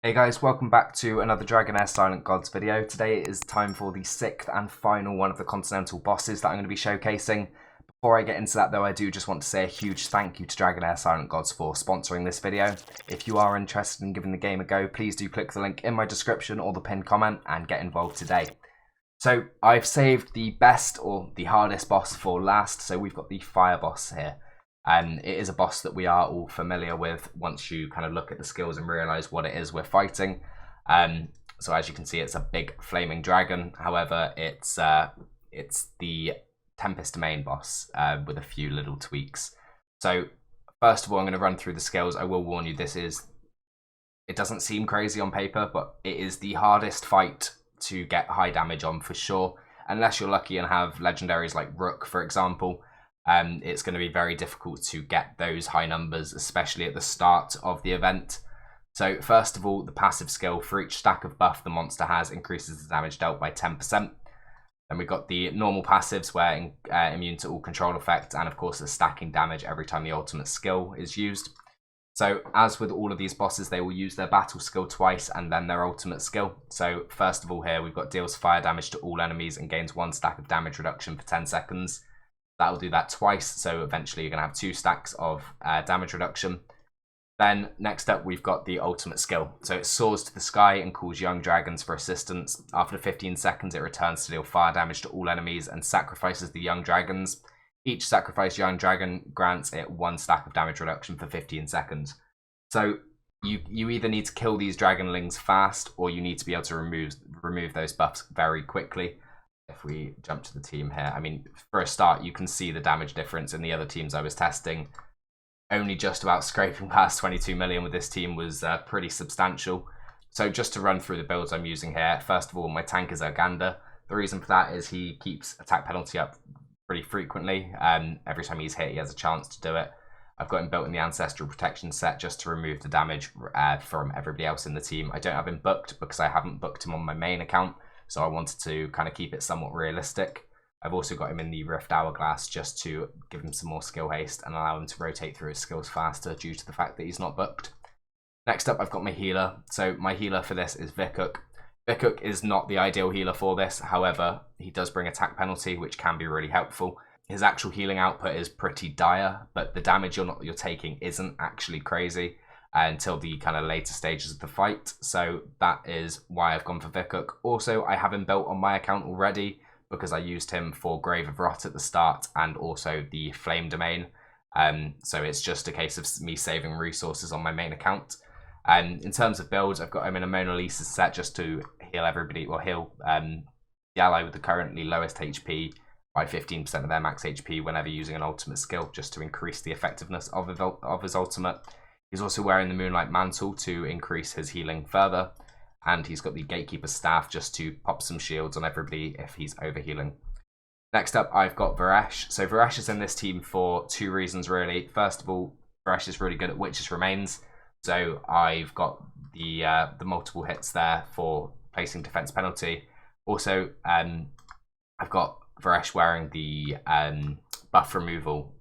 Hey guys, welcome back to another Dragonheir Silent Gods video. Today it is time for the 6th and final one of the Continental bosses that I'm going to be showcasing. Before I get into that though, I do just want to say a huge thank you to Dragonheir Silent Gods for sponsoring this video. If you are interested in giving the game a go, please do click the link in my description or the pinned comment and get involved today. So I've saved the best or the hardest boss for last, so we've got the fire boss here. And it is a boss that we are all familiar with once you kind of look at the skills and realise what it is we're fighting. So as you can see, it's a big flaming dragon. However, it's the Tempest Domain boss with a few little tweaks. So first of all, I'm going to run through the skills. I will warn you, it doesn't seem crazy on paper, but it is the hardest fight to get high damage on for sure. Unless you're lucky and have legendaries like Rook, for example. It's going to be very difficult to get those high numbers, especially at the start of the event. So first of all, the passive skill for each stack of buff the monster has increases the damage dealt by 10%. Then we've got the normal passives where immune to all control effects, and of course the stacking damage every time the ultimate skill is used. So as with all of these bosses, they will use their battle skill twice and then their ultimate skill. So first of all here, we've got deals fire damage to all enemies and gains 1 stack of damage reduction for 10 seconds. That'll do that twice, so eventually you're going to have 2 stacks of damage reduction. Then next up we've got the ultimate skill. So it soars to the sky and calls young dragons for assistance. After 15 seconds it returns to deal fire damage to all enemies and sacrifices the young dragons. Each sacrificed young dragon grants it 1 stack of damage reduction for 15 seconds. So you either need to kill these dragonlings fast or you need to be able to remove those buffs very quickly. If we jump to the team here, I mean, for a start, you can see the damage difference in the other teams I was testing. Only just about scraping past 22 million with this team was pretty substantial. So just to run through the builds I'm using here, first of all, my tank is Urganda. The reason for that is he keeps attack penalty up pretty frequently. Every time he's hit, he has a chance to do it. I've got him built in the Ancestral Protection set just to remove the damage from everybody else in the team. I don't have him booked because I haven't booked him on my main account. So I wanted to kind of keep it somewhat realistic. I've also got him in the Rift Hourglass just to give him some more skill haste and allow him to rotate through his skills faster due to the fact that he's not booked. Next up, I've got my healer. So my healer for this is Vikuk. Vikuk is not the ideal healer for this. However, he does bring attack penalty, which can be really helpful. His actual healing output is pretty dire, but the damage you're taking isn't actually crazy until the kind of later stages of the fight. So that is why I've gone for Vikuk. Also, I have him built on my account already because I used him for Grave of Rot at the start and also the Flame Domain. So it's just a case of me saving resources on my main account. In terms of builds, I've got him in a Mona Lisa set just to heal everybody, or heal the ally with the currently lowest HP by 15% of their max HP whenever using an ultimate skill, just to increase the effectiveness of his ultimate. He's also wearing the Moonlight Mantle to increase his healing further. And he's got the Gatekeeper Staff just to pop some shields on everybody if he's overhealing. Next up, I've got Varesh. So Varesh is in this team for 2 reasons, really. First of all, Varesh is really good at Witch's Remains. So I've got the multiple hits there for placing defense penalty. Also, I've got Varesh wearing the buff removal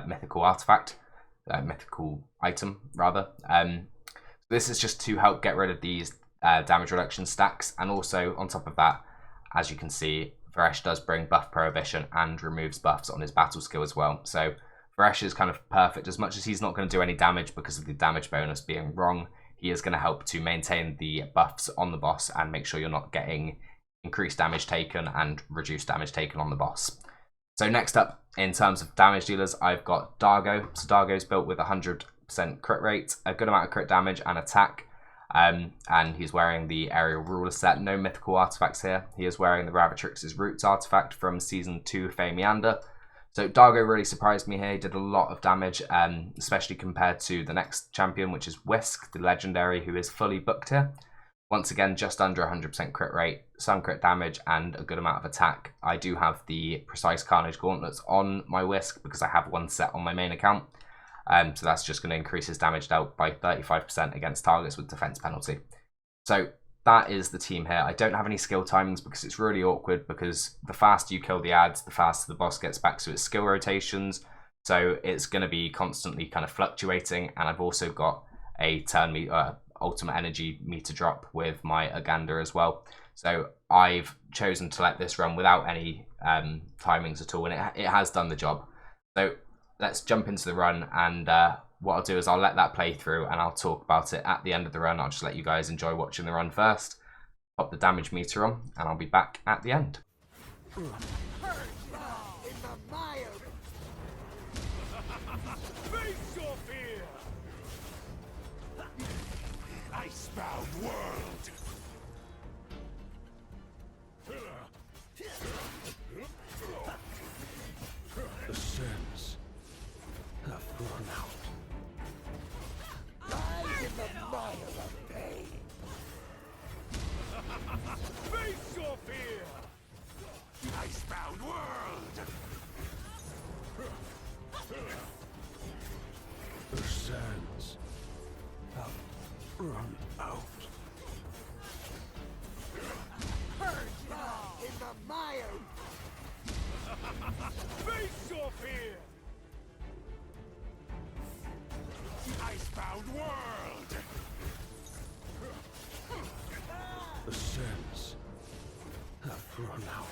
mythical artifact. Mythical item rather. This is just to help get rid of these damage reduction stacks, and also on top of that, as you can see, Varesh does bring buff prohibition and removes buffs on his battle skill as well. So Varesh is kind of perfect. As much as he's not going to do any damage because of the damage bonus being wrong, he is going to help to maintain the buffs on the boss and make sure you're not getting increased damage taken and reduced damage taken on the boss. So next up, in terms of damage dealers, I've got Dargo. So Dargo's built with 100% crit rate, a good amount of crit damage and attack. And he's wearing the Aerial Ruler set. No mythical artifacts here. He is wearing the Ravatrix's Roots artifact from Season 2 Fae Meander. So Dargo really surprised me here. He did a lot of damage, especially compared to the next champion, which is Whisk, the legendary, who is fully booked here. Once again, just under 100% crit rate, some crit damage, and a good amount of attack. I do have the Precise Carnage Gauntlets on my Whisk because I have one set on my main account. So that's just going to increase his damage dealt by 35% against targets with defense penalty. So that is the team here. I don't have any skill timings because it's really awkward, because the faster you kill the ads, the faster the boss gets back to its skill rotations. So it's going to be constantly kind of fluctuating, and I've also got a ultimate energy meter drop with my Uganda as well. So I've chosen to let this run without any timings at all, and it has done the job. So let's jump into the run, and what I'll do is I'll let that play through and I'll talk about it at the end of the run. I'll just let you guys enjoy watching the run first, pop the damage meter on, and I'll be back at the end. Face your fear! Icebound world! The sins have run out. Rise in the mire of pain! Face your fear! Icebound world! The sands have run out. Purge now in the mire! Face your fear! Icebound world! The sands have run out.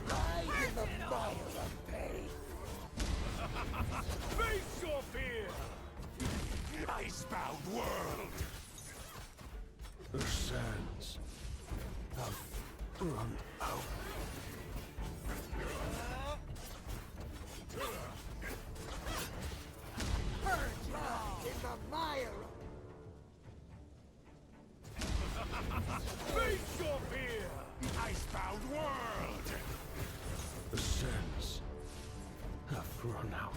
Rise in the mire of pain! Face your fear! Icebound world! The sands have run out. Purge now in the mire! Face your fear! Icebound world! The sands have run out.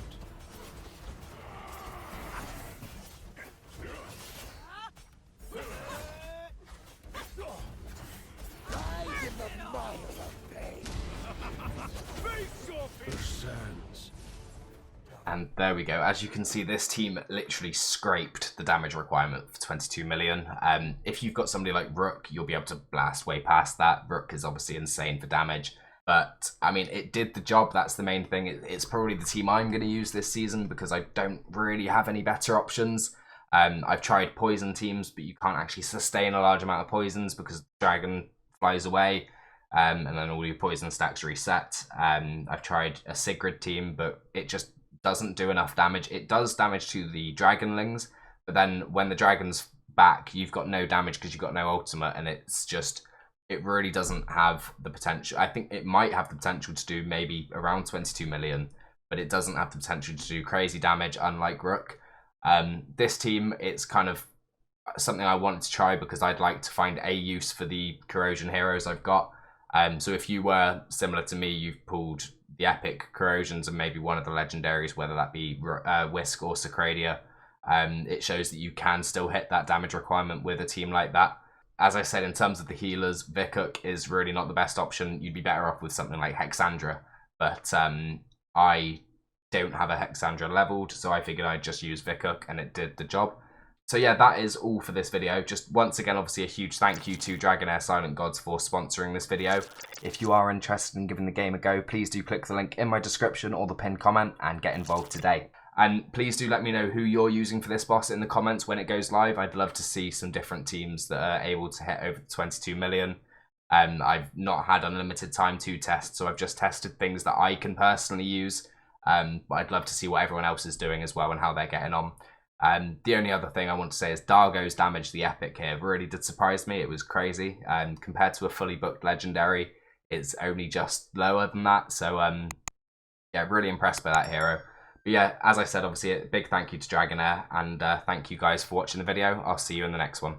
Rise in the mire of pain! Face your fear! The sands. And there we go. As you can see, this team literally scraped the damage requirement for 22 million. If you've got somebody like Rook, you'll be able to blast way past that. Rook is obviously insane for damage. But, I mean, it did the job. That's the main thing. It's probably the team I'm going to use this season because I don't really have any better options. I've tried poison teams, but you can't actually sustain a large amount of poisons because the dragon flies away. And then all your poison stacks reset. I've tried a Sigrid team, but it just doesn't do enough damage. It does damage to the dragonlings, but then when the dragon's back, you've got no damage because you've got no ultimate, and it's just, it really doesn't have the potential. I think it might have the potential to do maybe around 22 million, but it doesn't have the potential to do crazy damage, unlike Rook. This team, it's kind of something I wanted to try because I'd like to find a use for the corrosion heroes I've got. So if you were similar to me, you've pulled the epic corrosions and maybe one of the legendaries, whether that be Whisk or Sacradia, it shows that you can still hit that damage requirement with a team like that. As I said, in terms of the healers, Vikuk is really not the best option. You'd be better off with something like Hexandra, but I don't have a Hexandra leveled, so I figured I'd just use Vikuk, and it did the job. So yeah, that is all for this video. Just once again, obviously a huge thank you to Dragonheir Silent Gods for sponsoring this video. If you are interested in giving the game a go, please do click the link in my description or the pinned comment and get involved today. And please do let me know who you're using for this boss in the comments when it goes live. I'd love to see some different teams that are able to hit over 22 million. I've not had unlimited time to test, so I've just tested things that I can personally use. But I'd love to see what everyone else is doing as well and how they're getting on. The only other thing I want to say is Dargo's damage, the epic here, really did surprise me. It was crazy. Compared to a fully booked legendary, it's only just lower than that. So yeah, really impressed by that hero. But yeah, as I said, obviously a big thank you to Dragonheir, and thank you guys for watching the video. I'll see you in the next one.